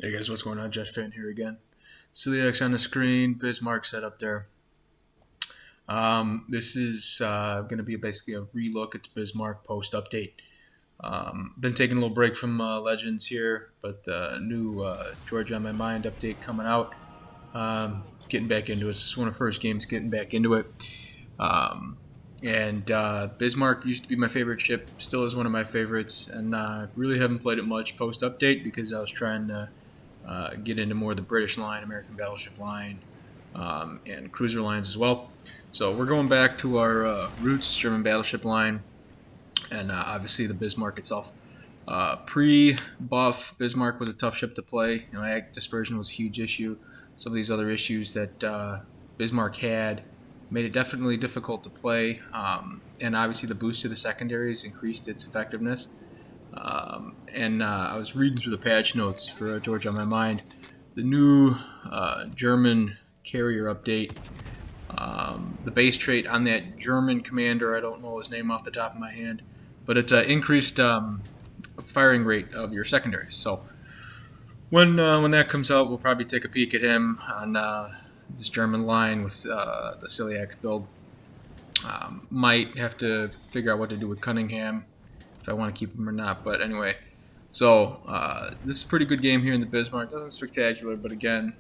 Hey guys, what's going on? Jet Fan here again. Celiax on the screen, Bismarck set up there. This is going to be basically a relook at the Bismarck post-update. Been taking a little break from Legends here, but the new Georgia on My Mind update coming out. Getting back into it. This is one of the first games getting back into it. Bismarck used to be my favorite ship, still is one of my favorites, and I really haven't played it much post-update because I was trying to get into more of the British line, American battleship line, and cruiser lines as well. So we're going back to our roots, German battleship line, and obviously the Bismarck itself. Pre-buff, Bismarck was a tough ship to play. Ag dispersion was a huge issue. Some of these other issues that Bismarck had made it definitely difficult to play, and obviously the boost to the secondaries increased its effectiveness. I was reading through the patch notes for Georgia on My Mind. The new German carrier update, the base trait on that German commander, I don't know his name off the top of my hand, but it's increased firing rate of your secondaries. So when that comes out, we'll probably take a peek at him on this German line with the Celiax build. Might have to figure out what to do with Cunningham, if I want to keep him or not. But anyway, so this is a pretty good game here in the Bismarck. Nothing spectacular, but again,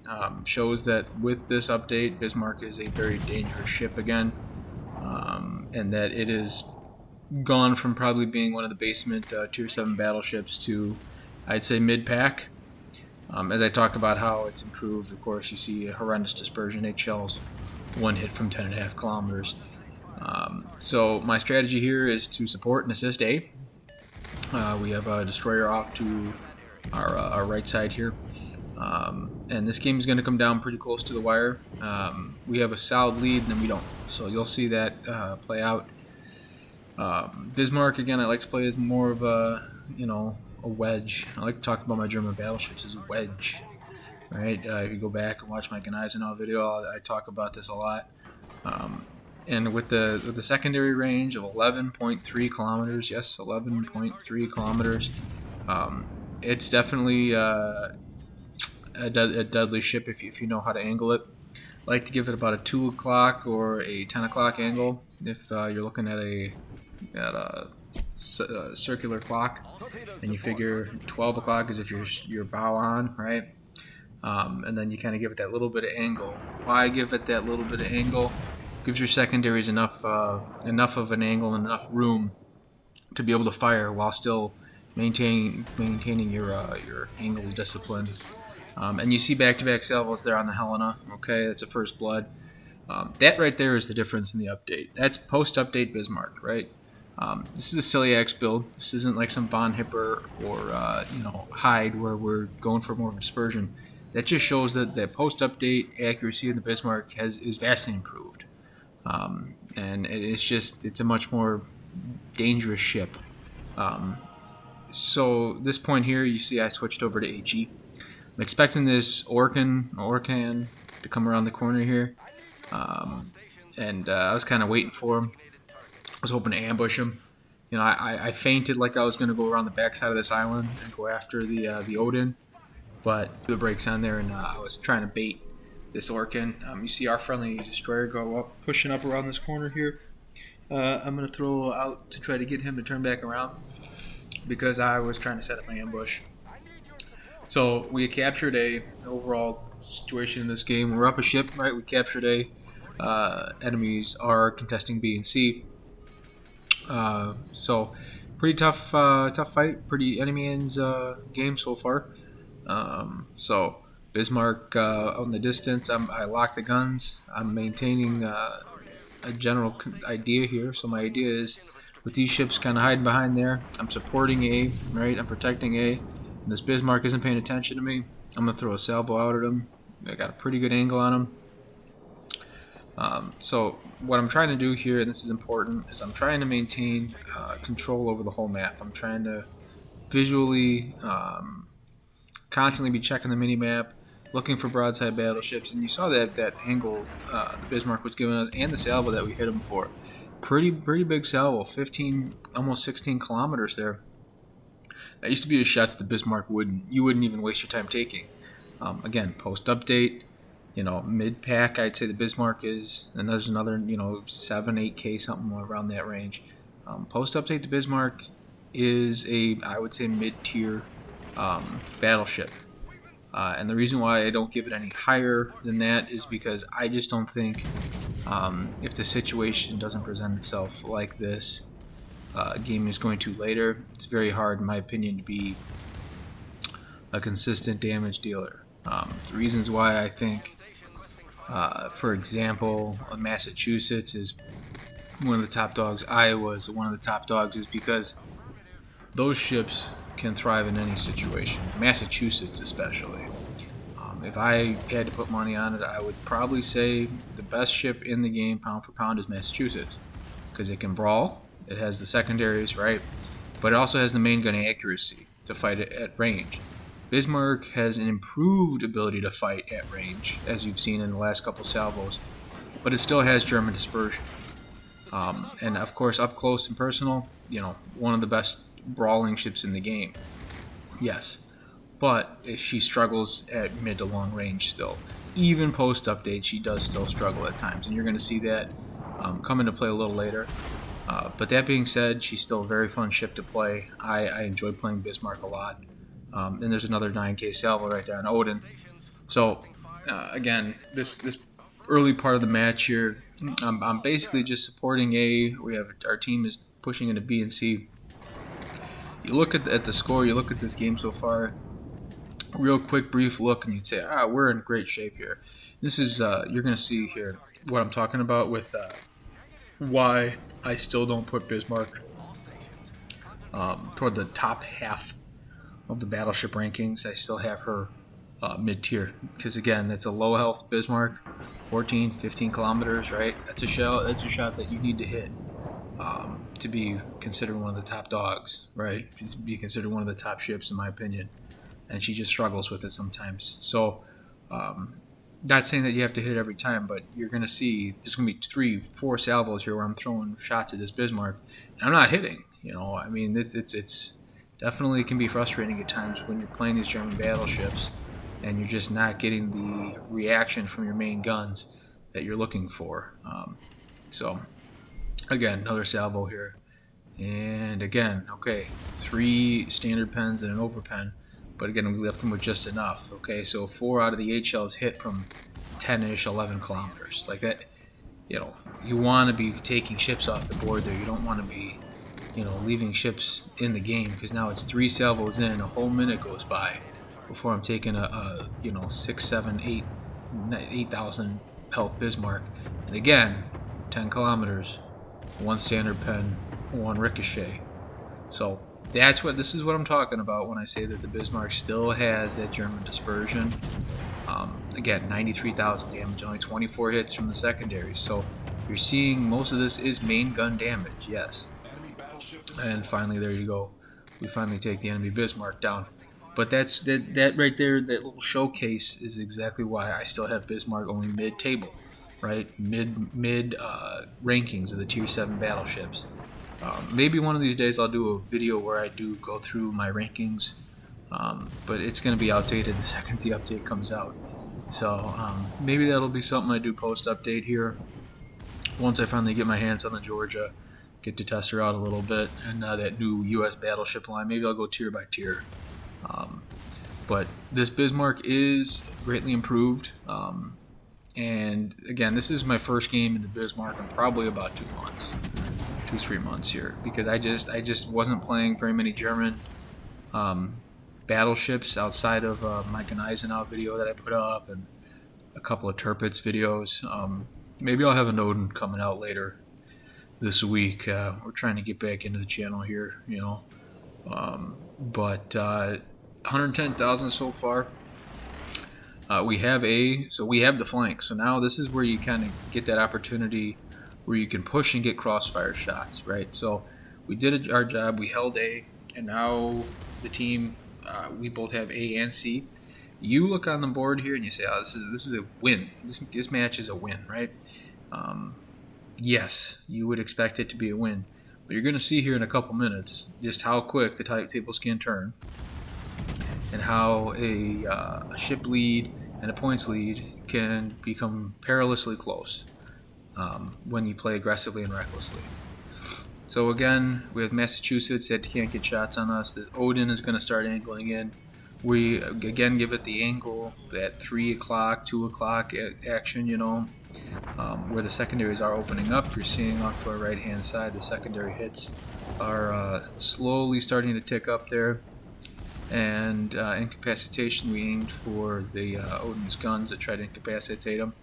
shows that with this update, Bismarck is a very dangerous ship again, and that it is gone from probably being one of the basement Tier 7 battleships to, I'd say, mid-pack. As I talk about how it's improved, of course, you see a horrendous dispersion, 8 shells, 1 hit from 10.5 kilometers. So my strategy here is to support and assist A. We have a destroyer off to our right side here. And this game is going to come down pretty close to the wire. We have a solid lead, and then we don't. So you'll see that play out. Bismarck, again, I like to play as more of a wedge. I like to talk about my German battleships as a wedge. Right? If you go back and watch my Gneisenau video, I talk about this a lot. And with the secondary range of 11.3 kilometers, yes, 11.3 kilometers, it's definitely a deadly ship if you know how to angle it. I like to give it about a 2 o'clock or a 10 o'clock angle if you're looking at a circular clock, and you figure 12 o'clock is if you're bow on, right? And then you kind of give it that little bit of angle. Why give it that little bit of angle? Gives your secondaries enough of an angle and enough room to be able to fire while still maintaining your angle discipline. And you see back-to-back salvos there on the Helena. Okay, that's a first blood. That right there is the difference in the update. That's post-update Bismarck, right? This is a Celiax build. This isn't like some Von Hipper or Hyde where we're going for more of a dispersion. That just shows that the post-update accuracy in the Bismarck is vastly improved. And it's a much more dangerous ship. So this point here, you see I switched over to HE. I'm expecting this Orkan to come around the corner here. I was kind of waiting for him. I was hoping to ambush him. I feinted like I was going to go around the backside of this island and go after the Odin. But the brakes on there, and I was trying to bait this Orkan. You see our friendly destroyer go up, pushing up around this corner here. I'm going to throw out to try to get him to turn back around because I was trying to set up my ambush. So we captured A. Overall situation in this game, we're up a ship, right? We captured A. Enemies are contesting B and C. So pretty tough fight. Pretty enemy ends game so far. So Bismarck on the distance. I lock the guns. I'm maintaining a general idea here. So my idea is with these ships kind of hiding behind there, I'm supporting A, right? I'm protecting A. And this Bismarck isn't paying attention to me. I'm going to throw a salvo out at him. I got a pretty good angle on him. So what I'm trying to do here, and this is important, is I'm trying to maintain control over the whole map. I'm trying to visually constantly be checking the mini-map, looking for broadside battleships, and you saw that angle the Bismarck was giving us and the salvo that we hit him for. Pretty big salvo, 15, almost 16 kilometers there. That used to be a shot that the Bismarck you wouldn't even waste your time taking. Again, post update, mid pack, I'd say the Bismarck is, and there's another, 7, 8K, something around that range. Post update, the Bismarck is I would say mid tier battleship. And the reason why I don't give it any higher than that is because I just don't think, if the situation doesn't present itself like this, a game is going to later, it's very hard, in my opinion, to be a consistent damage dealer. The reasons why I think, for example, Massachusetts is one of the top dogs, Iowa is one of the top dogs, is because those ships can thrive in any situation, Massachusetts especially. If I had to put money on it, I would probably say the best ship in the game, pound for pound, is Massachusetts, because it can brawl, it has the secondaries, right? But it also has the main gun accuracy to fight it at range. Bismarck has an improved ability to fight at range, as you've seen in the last couple salvos, but it still has German dispersion. And of course, up close and personal, one of the best brawling ships in the game. Yes, but she struggles at mid to long range still. Even post update, she does still struggle at times, and you're going to see that come into play a little later. But that being said, she's still a very fun ship to play. I enjoy playing Bismarck a lot. And there's another 9K salvo right there on Odin. So again, this early part of the match here, I'm basically just supporting A. Our team is pushing into B and C. You look at the score, you look at this game so far, real quick brief look, and you'd say, we're in great shape here. This is you're going to see here what I'm talking about with why I still don't put Bismarck toward the top half of the battleship rankings. I still have her mid-tier, because again, it's a low health Bismarck, 14, 15 kilometers, right? That's a shot that you need to hit to be considered one of the top dogs, right? To be considered one of the top ships, in my opinion. And she just struggles with it sometimes. So, not saying that you have to hit it every time, but you're going to see there's going to be 3, 4 salvos here where I'm throwing shots at this Bismarck, and I'm not hitting. I mean, it's definitely can be frustrating at times when you're playing these German battleships and you're just not getting the reaction from your main guns that you're looking for. So, again, another salvo here. And again, okay, 3 standard pens and an overpen. But again, we left them with just enough. Okay, so 4 out of the 8 shells hit from 10-ish, 11 kilometers. Like that, you want to be taking ships off the board there. You don't want to be, leaving ships in the game, because now it's 3 salvos in, a whole minute goes by before I'm taking a 6, 7, 8,000 health Bismarck. And again, 10 kilometers, 1 standard pen, 1 ricochet. So this is what I'm talking about when I say that the Bismarck still has that German dispersion. Again, 93,000 damage, only 24 hits from the secondaries. So you're seeing most of this is main gun damage, yes. And finally, there you go. We finally take the enemy Bismarck down. But that right there, that little showcase is exactly why I still have Bismarck only mid-table, right? Mid rankings of the Tier 7 battleships. Maybe one of these days I'll do a video where I do go through my rankings, but it's going to be outdated the second the update comes out. So maybe that'll be something I do post-update here. Once I finally get my hands on the Georgia, get to test her out a little bit, and that new U.S. battleship line, maybe I'll go tier by tier. But this Bismarck is greatly improved. And again, this is my first game in the Bismarck in probably about 2 months. 3 months here, because I just wasn't playing very many German battleships outside of my Gneisenau video that I put up and a couple of Tirpitz videos. Maybe I'll have an Odin coming out later this week. We're trying to get back into the channel here, but 110,000 so far. We have the flank, so now this is where you kind of get that opportunity where you can push and get crossfire shots, right? So we did our job, we held A, and now the team, we both have A and C. You look on the board here and you say, this is a win. This match is a win, right? Yes, you would expect it to be a win. But you're going to see here in a couple minutes just how quick the tables can turn, and how a ship lead and a points lead can become perilously close when you play aggressively and recklessly. So again, we have Massachusetts that can't get shots on us. This Odin is going to start angling in. We again give it the angle, that 3 o'clock, 2 o'clock action, where the secondaries are opening up. You're seeing off to our right hand side the secondary hits are slowly starting to tick up there. And incapacitation, we aimed for the Odin's guns that try to incapacitate him.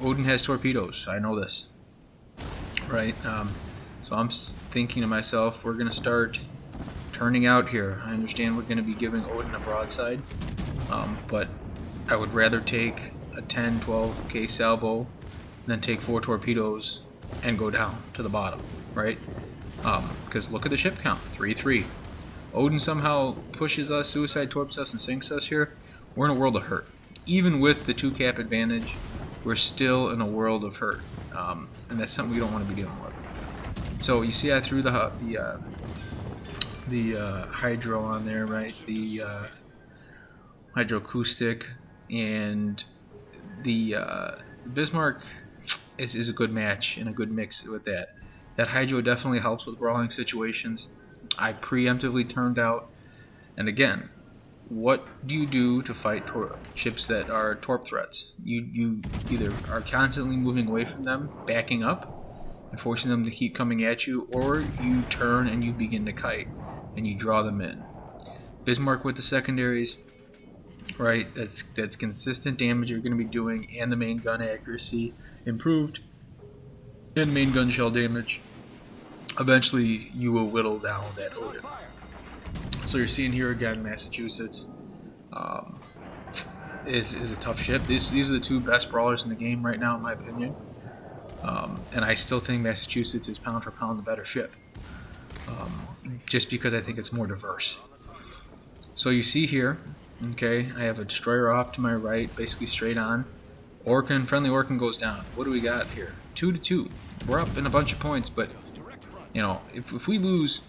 Odin has torpedoes, I know this, right? So I'm thinking to myself, we're going to start turning out here. I understand we're going to be giving Odin a broadside, but I would rather take a 10, 12K salvo than take 4 torpedoes and go down to the bottom, right? Because look at the ship count, 3-3. Odin somehow pushes us, suicide torps us, and sinks us here. We're in a world of hurt. Even with the 2-cap advantage, we're still in a world of hurt, and that's something we don't want to be dealing with. So you see I threw the hydro on there, right? The hydroacoustic, and the Bismarck is a good match and a good mix with that. That hydro definitely helps with brawling situations. I preemptively turned out, and again, what do you do to fight ships that are torp threats? You either are constantly moving away from them, backing up, and forcing them to keep coming at you, or you turn and you begin to kite and you draw them in. Bismarck with the secondaries, right? That's consistent damage you're going to be doing, and the main gun accuracy improved, and main gun shell damage. Eventually, you will whittle down that Odin. So you're seeing here again, Massachusetts is a tough ship. These are the 2 best brawlers in the game right now, in my opinion. And I still think Massachusetts is pound for pound the better ship, just because I think it's more diverse. So you see here, okay, I have a destroyer off to my right, basically straight on. Orkan, friendly Orkan goes down. What do we got here? 2-2. We're up in a bunch of points, but if we lose,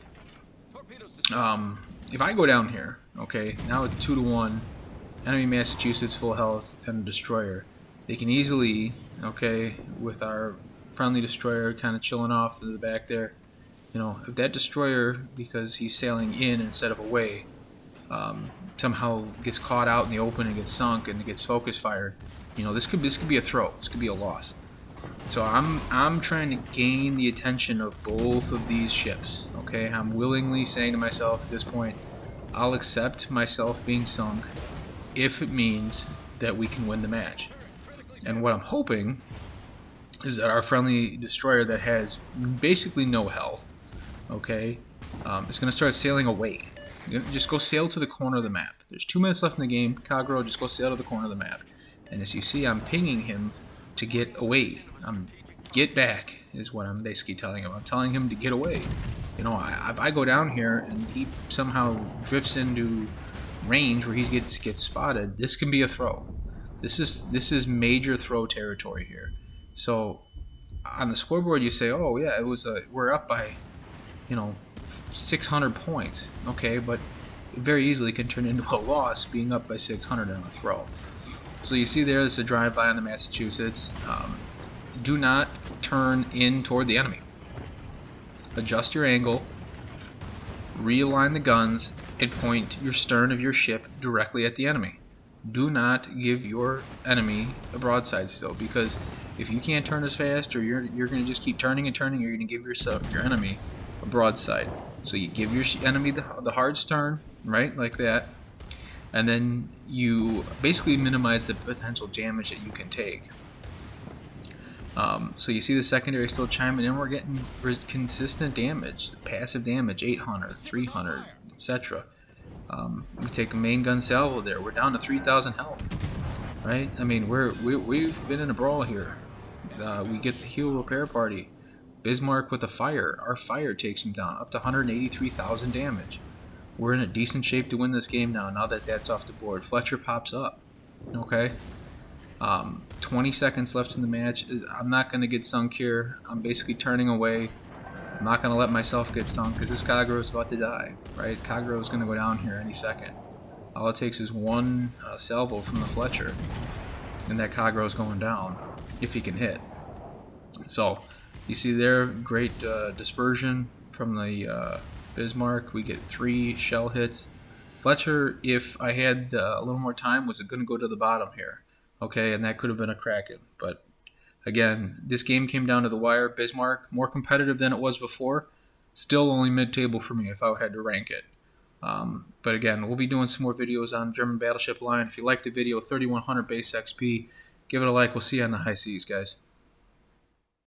if I go down here, okay, now it's 2-1, enemy Massachusetts full health and a destroyer. They can easily, okay, with our friendly destroyer kind of chilling off in the back there, if that destroyer, because he's sailing in instead of away, somehow gets caught out in the open and gets sunk and gets focus fired, this could be a throw. This could be a loss. So I'm trying to gain the attention of both of these ships. Okay, I'm willingly saying to myself at this point, I'll accept myself being sunk if it means that we can win the match. And what I'm hoping is that our friendly destroyer that has basically no health, okay, is going to start sailing away. Just go sail to the corner of the map. There's 2 minutes left in the game. Kagro, just go sail to the corner of the map. And as you see, I'm pinging him to get away. Get back is what I'm basically telling him. I'm telling him to get away. If I go down here and he somehow drifts into range where he gets spotted, this can be a throw. This is major throw territory here. So on the scoreboard you say, oh yeah, we're up by 600 points. Okay, but it very easily can turn into a loss being up by 600 on a throw. So you see there's a drive-by on the Massachusetts. Do not turn in toward the enemy. Adjust your angle, realign the guns, and point your stern of your ship directly at the enemy. Do not give your enemy a broadside still, because if you can't turn as fast, or you're going to just keep turning and turning, you're going to give your enemy a broadside. So you give your enemy the hard stern, right, like that, and then you basically minimize the potential damage that you can take. So you see the secondary still chiming in. We're getting consistent damage, passive damage, 800, 300, etc. We take a main gun salvo there. We're down to 3,000 health, right? I mean, we've been in a brawl here. We get the heal repair party. Bismarck with a fire. Our fire takes him down up to 183,000 damage. We're in a decent shape to win this game now that that's off the board. Fletcher pops up. Okay. 20 seconds left in the match. I'm not going to get sunk here. I'm basically turning away. I'm not going to let myself get sunk because this Kagero is about to die, right? Kagero is going to go down here any second. All it takes is one salvo from the Fletcher, and that Kagero is going down if he can hit. So you see there, great dispersion from the Bismarck. We get 3 shell hits. Fletcher, if I had a little more time, was going to go to the bottom here. Okay, and that could have been a Kraken. But again, this game came down to the wire. Bismarck, more competitive than it was before. Still only mid-table for me if I had to rank it. But again, we'll be doing some more videos on German battleship line. If you liked the video, 3100 base XP, give it a like. We'll see you on the high seas, guys.